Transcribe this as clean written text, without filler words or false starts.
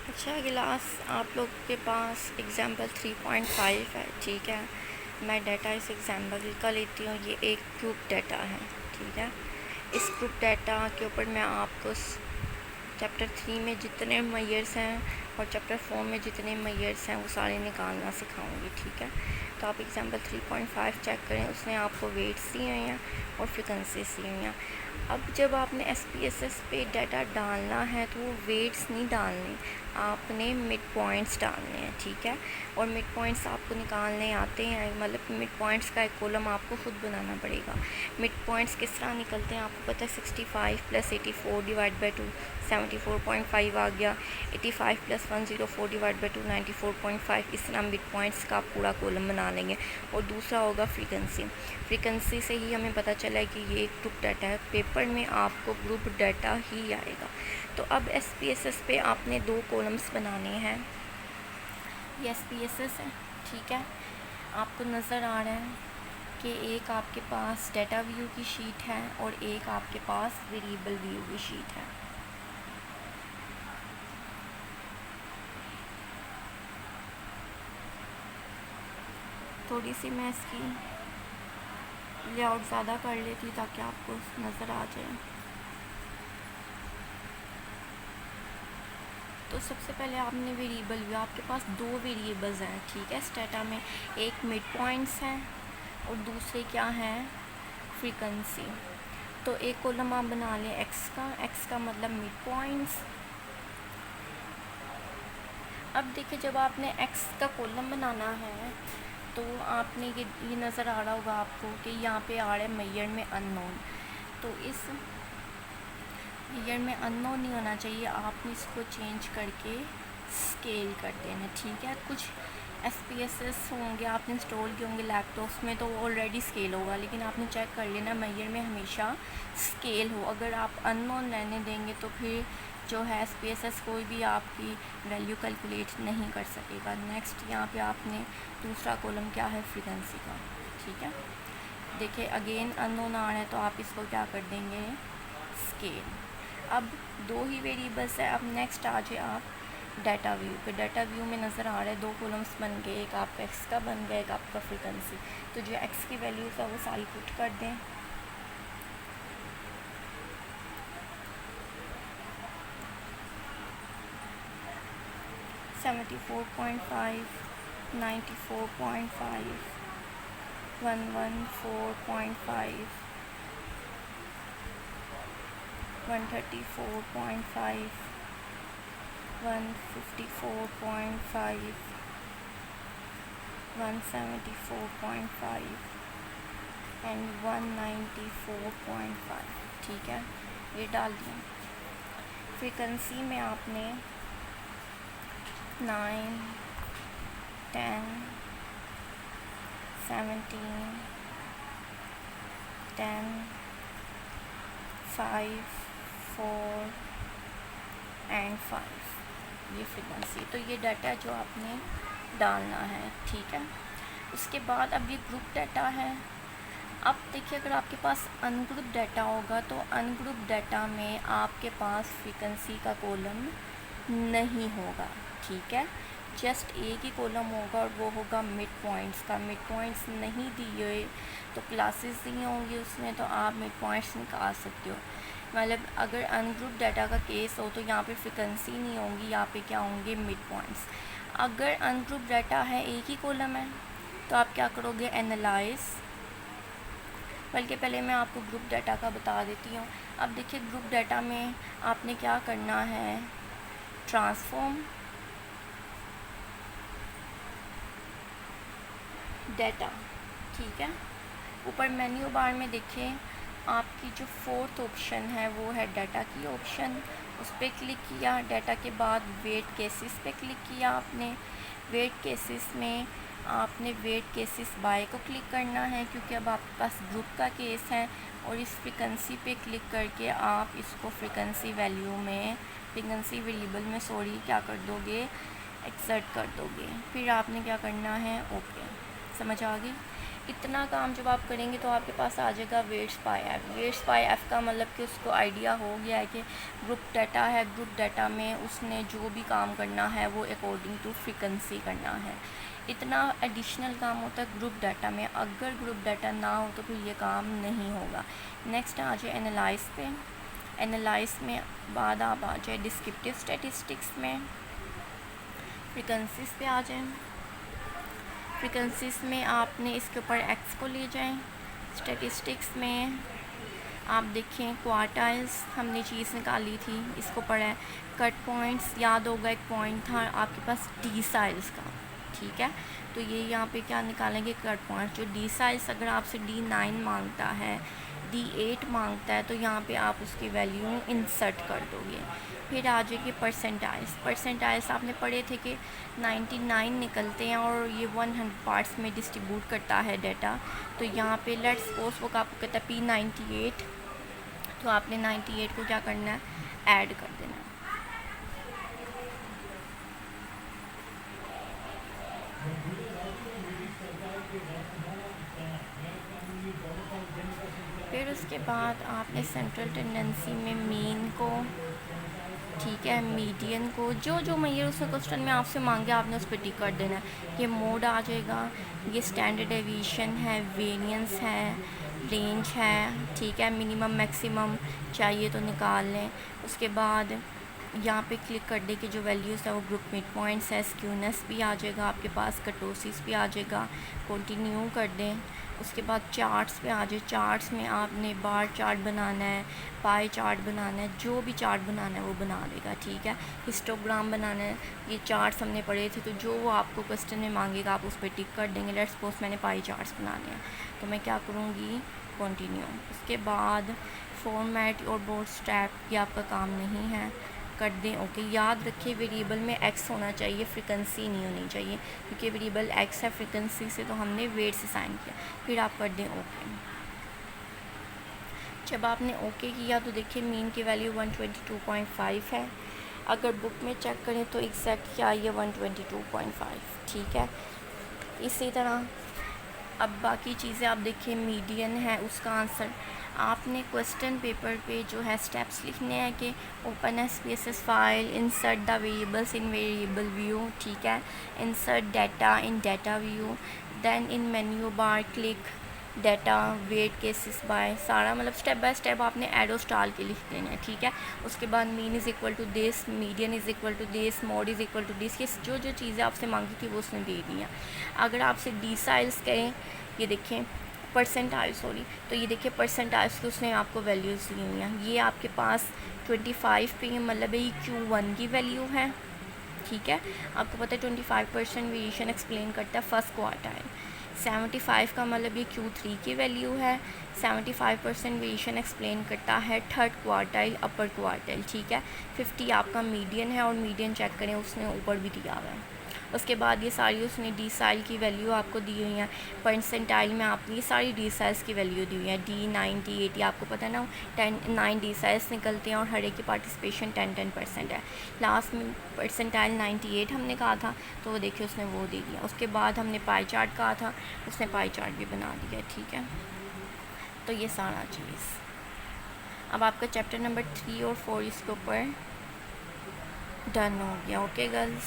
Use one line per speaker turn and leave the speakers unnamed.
अच्छा, क्लास आप लोग के पास एग्जाम्पल 3.5 है, ठीक है। मैं डाटा इस एग्जाम्पल का लेती हूँ। ये एक ग्रुप डाटा है, ठीक है। इस ग्रुप डाटा के ऊपर मैं आपको चैप्टर 3 में जितने मेजर्स हैं और चैप्टर 4 में जितने मेजर्स हैं वो सारे निकालना सिखाऊंगी, ठीक है। तो आप एग्जाम्पल 3.5 चेक करें, उसने आपको वेट्स दिए हैं और फ्रिक्वेंसीज दी हुई हैं। अब जब आपने SPSS पे डाटा डालना है तो वो वेट्स नहीं डालने, आपने मिड पॉइंट्स डालने हैं, ठीक है। और मिड पॉइंट्स आपको निकालने आते हैं, मतलब मिड पॉइंट्स का एक कॉलम आपको खुद बनाना पड़ेगा। मिड पॉइंट्स किस तरह निकलते हैं आपको पता है। 65 + 84 डिवाइड बाई 2 74.5 आ गया। 85 + 104 डिवाइड बाई 2 94.5। इस तरह मिड पॉइंट्स का पूरा कॉलम बना लेंगे। और दूसरा होगा फ्रीक्वेंसी से ही हमें पता चला है कि ये एक ग्रुप डाटा है। पेपर में आपको ग्रुप डाटा ही आएगा। तो अब SPSS पे आपने 2 कॉलम्स बनाने हैं। ये SPSS है, ठीक है। आपको नज़र आ रहा है कि एक आपके पास डाटा व्यू की शीट है और एक आपके पास वेरिएबल व्यू की शीट है। थोड़ी सी मैं इसकी लेआउट ज़्यादा कर लेती ताकि आपको नज़र आ जाए। तो सबसे पहले आपने वेरिएबल व्यू, आपके पास 2 वेरिएबल्स हैं, ठीक है, इस डाटा में। एक मिड पॉइंट्स हैं और दूसरे क्या हैं, फ्रीक्वेंसी। तो एक कॉलम आप बना लें एक्स का मतलब मिड पॉइंट्स। अब देखिए, जब आपने एक्स का कॉलम बनाना है तो आपने ये नज़र आ रहा होगा आपको कि यहाँ पे आ रहा है मेजर में अननोन। तो इस मेजर में अननोन नहीं होना चाहिए, आपने इसको चेंज करके स्केल कर देना, ठीक है। कुछ SPSS होंगे आपने इंस्टॉल किए होंगे लैपटॉप्स में तो ऑलरेडी स्केल होगा, लेकिन आपने चेक कर लेना मेजर में हमेशा स्केल हो। अगर आप अननोन रहने देंगे तो फिर जो है SPSS कोई भी आपकी वैल्यू कैलकुलेट नहीं कर सकेगा। नेक्स्ट यहाँ पे आपने दूसरा कॉलम क्या है, फ्रीक्वेंसी का, ठीक है। देखिए अगेन अननोन आ रहा है तो आप इसको क्या कर देंगे, स्केल। अब 2 ही वेरिएबल्स है। अब नेक्स्ट आ जाए आप डाटा व्यू पे। डाटा व्यू में नज़र आ रहा है 2 कॉलम्स बन गए, एक आपका एक्स का बन गया, एक आपका फ्रीक्वेंसी। तो जो एक्स की वैल्यूज़ है वो सारी पुट कर दें। सेवेंटी 94.5, 94.5, 114.5, 134.5, 154.5, 174.5 एंड 194.5, ठीक है। ये डाल दिया। फ्रीक्वेंसी में आपने 9, 10, 17, 10, 5, 4 एंड 5, ये फ्रीक्वेंसी। तो ये डाटा जो आपने डालना है, ठीक है। उसके बाद अब ये ग्रुप डाटा है। अब देखिए, अगर आपके पास अनग्रुप डाटा होगा तो अनग्रुप डाटा में आपके पास फ्रीक्वेंसी का कॉलम नहीं होगा, ठीक है। जस्ट एक ही कॉलम होगा और वो होगा मिड पॉइंट्स का। मिड पॉइंट्स नहीं दिए तो क्लासेस दी होंगी उसमें, तो आप मिड पॉइंट्स निकाल सकते हो। मतलब अगर अनग्रुप डाटा का केस हो तो यहाँ पे फ्रीक्वेंसी नहीं होंगी, यहाँ पे क्या होंगे, मिड पॉइंट्स। अगर अनग्रुप डाटा है, एक ही कॉलम है, तो आप क्या करोगे, एनालाइज। बल्कि पहले मैं आपको ग्रुप डाटा का बता देती हूँ। अब देखिए, ग्रुप डाटा में आपने क्या करना है, ट्रांसफॉर्म डाटा, ठीक है। ऊपर मेन्यू बार में देखिए, आपकी जो 4th ऑप्शन है वो है डाटा की ऑप्शन। उस पर क्लिक किया, डाटा के बाद वेट केसेस पे क्लिक किया आपने। वेट केसेस में आपने वेट केसेस बाय को क्लिक करना है, क्योंकि अब आपके पास ग्रुप का केस है। और इस फ्रीक्वेंसी पे क्लिक करके आप इसको फ्रीक्वेंसी वेरिएबल में क्या कर दोगे, एक्सर्ट कर दोगे। फिर आपने क्या करना है, ओके। समझ आ गई। इतना काम जब आप करेंगे तो आपके पास आ जाएगा weights by F. Weights by F का मतलब कि उसको आइडिया हो गया है कि ग्रुप डाटा है, ग्रुप डाटा में उसने जो भी काम करना है वो अकॉर्डिंग टू फ्रीक्वेंसी करना है। इतना एडिशनल काम होता है ग्रुप डाटा में, अगर ग्रुप डाटा ना हो तो फिर ये काम नहीं होगा। नेक्स्ट आ जाए एनालाइज पे। एनालाइज में बाद आप आ जाए डिस्क्रिप्टिव स्टैटिस्टिक्स में, फ्रीक्वेंसीज पे आ जाएं। फ्रीक्वेंसीज में आपने इसके ऊपर एक्स को ले जाएं। स्टैटिस्टिक्स में आप देखें क्वार्टाइल्स हमने चीज़ निकाली थी, इसको पढ़ा है। कट पॉइंट्स याद होगा, एक पॉइंट था आपके पास डिसाइल्स का, ठीक है। तो ये यहाँ पे क्या निकालेंगे, कट पॉइंट। जो डिसाइल्स अगर आपसे D9 मांगता है, D8 मांगता है, तो यहाँ पे आप उसकी वैल्यू इंसर्ट कर दोगे। फिर आ जाएगी परसेंटाइल्स। परसेंटाइल्स आपने पढ़े थे कि 99 निकलते हैं और ये 100 पार्ट्स में डिस्ट्रीब्यूट करता है डाटा। तो यहाँ पे लेट्स सपोज वो आपको कहता है P98, तो आपने 98 को क्या करना है, ऐड कर देना है। फिर उसके बाद आपने सेंट्रल टेंडेंसी में मीन को, ठीक है, मीडियन को, जो जो मैयर उस क्वेश्चन में आपसे मांगे आपने उस पर टिक कर देना है। ये मोड आ जाएगा, ये स्टैंडर्ड डेविएशन है, वेरिएंस है, रेंज है, ठीक है। मिनिमम मैक्सिमम चाहिए तो निकाल लें। उसके बाद यहाँ पे क्लिक कर दे कि जो वैल्यूज़ है वो ग्रुप मिड पॉइंट्स है, स्क्यूनेस भी आ जाएगा आपके पास, कर्टोसिस भी आ जाएगा। कंटिन्यू कर दें। उसके बाद चार्ट्स पे आ जाए। चार्ट्स में आपने बार चार्ट बनाना है, पाई चार्ट बनाना है, जो भी चार्ट बनाना है वो बना देगा, ठीक है। हिस्टोग्राम बनाना है, ये चार्ट्स हमने पढ़े थे, तो जो वो आपको क्वेश्चन में मांगेगा आप उस पर टिक कर देंगे। लेट्स सपोज मैंने पाई चार्ट्स बनाने हैं, तो मैं क्या करूँगी, कंटिन्यू। उसके बाद फॉर्मेट और बोर्ड स्टैप, ये आपका काम नहीं है, कर दें ओके। याद रखिए वेरिएबल में एक्स होना चाहिए, फ्रीक्वेंसी नहीं होनी चाहिए, क्योंकि वेरिएबल एक्स है, फ्रीक्वेंसी से तो हमने वेट्स असाइन किया। फिर आप कर दें ओके। जब आपने ओके किया तो देखिए मीन की वैल्यू 122.5 है। अगर बुक में चेक करें तो एग्जैक्ट क्या है 122.5, ठीक है। इसी तरह अब बाकी चीज़ें आप देखिए, मीडियन है उसका आंसर आपने क्वेश्चन पेपर पे जो है स्टेप्स लिखने हैं कि open SPSS file, insert the variables in variable view, ठीक है, इंसर्ट data in data view, then in menu bar click data weight cases by, सारा मतलब स्टेप बाय स्टेप आपने एडो स्टार के लिख देना है, ठीक है। उसके बाद mean is equal to this, median is equal to this, mode is equal to this, ये जो जो चीज़ें आपसे मांगी थी वो उसने दे दी हैं। अगर आपसे डिसाइल्स कहें, ये देखें परसेंटाइल, सॉरी, तो ये देखिए परसेंटाइल्स की उसने आपको वैल्यूज़ दी हुई हैं। ये आपके पास 25 पे मतलब ये Q1 की वैल्यू है, ठीक है। आपको पता है 25% वेरिएशन एक्सप्लेन करता है फर्स्ट क्वार्टाइल। 75 का मतलब ये Q3 की वैल्यू है। 75% वेरिएशन एक्सप्लेन करता है थर्ड क्वार्टाइल, अपर क्वार्टाइल, ठीक है। 50 आपका मीडियन है, और मीडियन चेक करें उसने ऊपर भी दिया हुआ है। उसके बाद ये सारी उसने डिसाइल की वैल्यू आपको दी हुई हैं। परसेंटाइल में आपने ये सारी डिसाइल्स की वैल्यू दी हुई है, D9 D80, आपको पता है ना 9 डिसाइल्स निकलते हैं और हर एक की पार्टिसिपेशन 10% है। लास्ट में परसेंटाइल 98 हमने कहा था, तो वो देखिए उसने वो दे दिया। उसके बाद हमने पाई चार्ट कहा था, उसने पाई चार्ट भी बना दिया, ठीक है। तो ये सारा चीज़ अब आपका चैप्टर नंबर 3 और 4 इसके ऊपर डन हो गया। Okay girls.